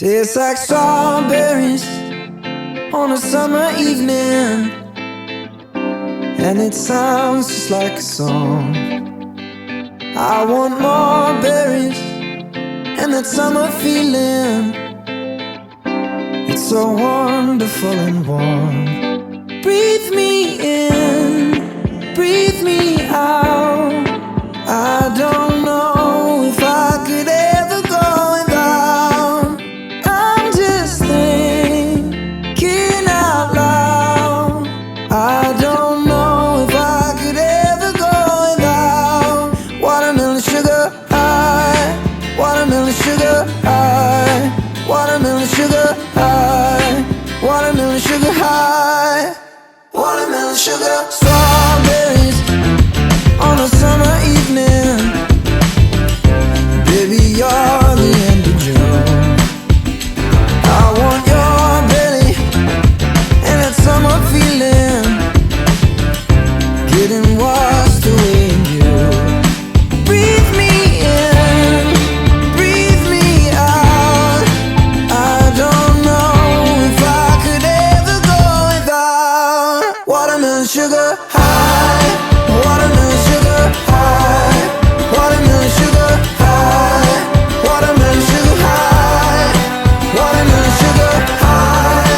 Tastes like strawberries on a summer evening, and it sounds just like a song. I want more berries and that summer feeling. It's so wonderful and warm. Breathe me in, breathe me out. I don't know if I could ever go without. I'm just thinking out loud. I don't know if I could ever go without watermelon sugar high, watermelon sugar high, watermelon sugar high, watermelon sugar high, watermelon sugar. Strawberries on a summer evening, baby, you're the end of June. I want your belly and that summer feeling, getting washed away in you. Breathe me in, breathe me out. I don't know if I could ever go without watermelon sugar high, watermelon sugar high, watermelon sugar high, watermelon sugar high, watermelon sugar high,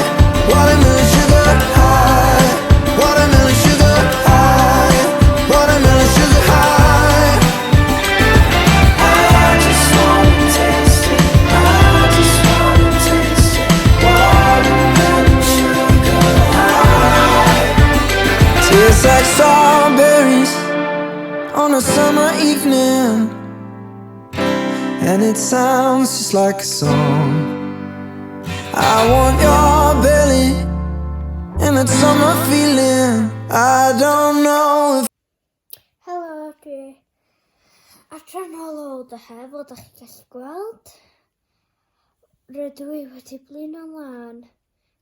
watermelon sugar high, watermelon sugar high, watermelon sugar high. I just wanna taste it, I just wanna taste it, watermelon sugar high. Tastes like strawberries on a summer evening, and it sounds just like a song. I want your belly and that summer feeling. I don't know if Helo, dwi adran ôl o dy hef, fel ydych chi'n gallu gweld. Rydw i wedi blino lan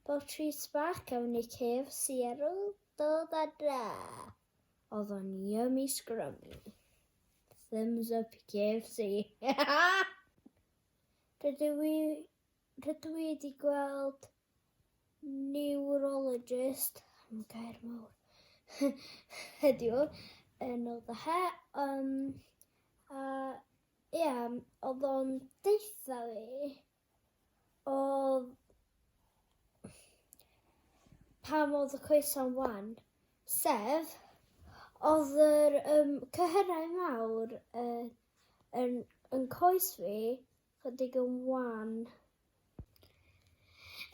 fel treat bach gawn ni KFC ar ôl dod adra. Oedd o'n yummy scrummy. Thumbs up i KFC. Rydw i wedi gweld neurologist, am gair mawr, heddiw, yn ôl dy he. Oedd o'n deitha fi oedd pam oedd y coesa'n wan, sef oedd yr cyhyrau mawr yn coes fi chydig yn wan.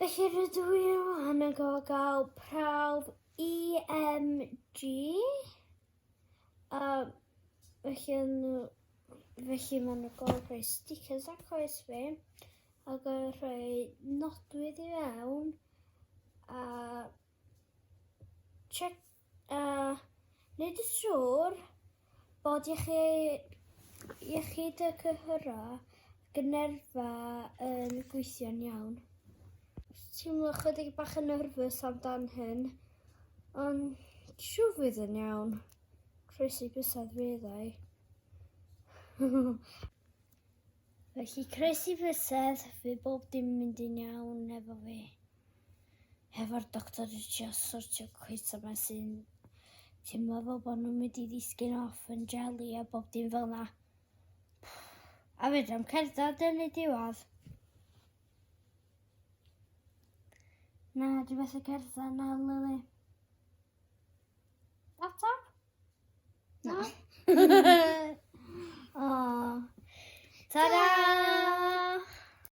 Felly rydw i wan yn gael prawf EMG. Felly maen nhw'n gorfod rhoi stickers ar coes fi ac yn rhoi nodwydd i fewn a wneud yn siŵr bod iechyd y cyhyra ac y nerfa yn gweithio'n iawn. Teimlo chydig bach yn nerfus amdan hyn, ond siŵr fydd yn iawn. Croeso bysedd fyddai. Felly croeso bysedd, fydd bob dim mynd i'n iawn efo fi. Efo'r doctor yn trio sortio coesa yma sy'n teimlo fel bod nhw'n mynd i ddisgyn off yn jelly a bob dim fel yna. A fyd am cerdded yn ei diwedd. Na, dwi methu cerdded na, Lily. Ateb? No. Oh. Ta-da!